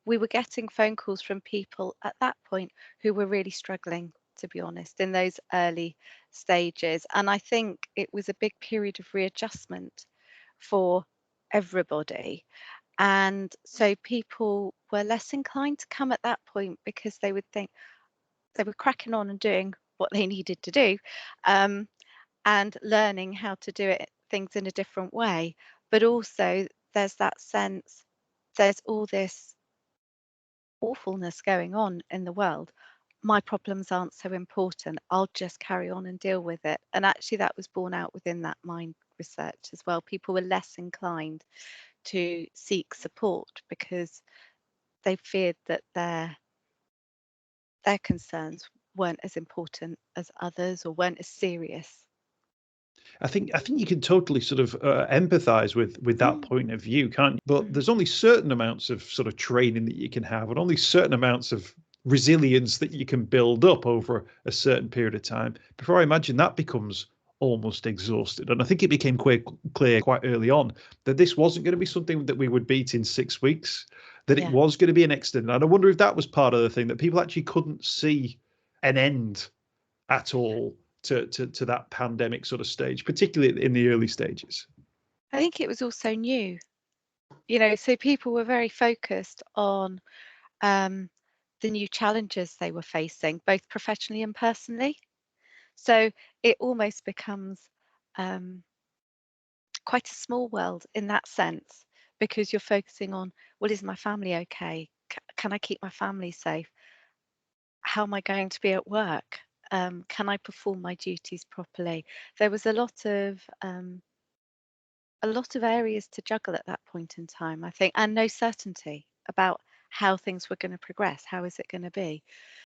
we were getting phone calls from people at that point who were really struggling, to be honest, in those early stages. And I think it was a big period of readjustment for everybody. And so people were less inclined to come at that point because they would think they were cracking on and doing what they needed to do, um, and learning how to do things in a different way. But also, there's that sense, there's all this awfulness going on in the world. My problems aren't so important. I'll just carry on and deal with it. And actually, that was borne out within that mind research as well. People were less inclined to seek support because they feared that their concerns weren't as important as others or weren't as serious. I think you can totally sort of empathize with that Mm, point of view, can't you? But mm, there's only certain amounts of sort of training that you can have, and only certain amounts of resilience that you can build up over a certain period of time before I imagine that becomes almost exhausted. And I think it became quite clear quite early on that this wasn't going to be something that we would beat in 6 weeks, that it yeah. was going to be an extended. And I wonder if that was part of the thing that people actually couldn't see an end at all to that pandemic sort of stage, particularly in the early stages. I think it was also new, so people were very focused on um, the new challenges they were facing, both professionally and personally. So it almost becomes um, quite a small world in that sense because you're focusing on, well, is my family okay? Can I keep my family safe? How am I going to be at work? Can I perform my duties properly? There was a lot of areas to juggle at that point in time, I think, and no certainty about how things were going to progress. How is it going to be?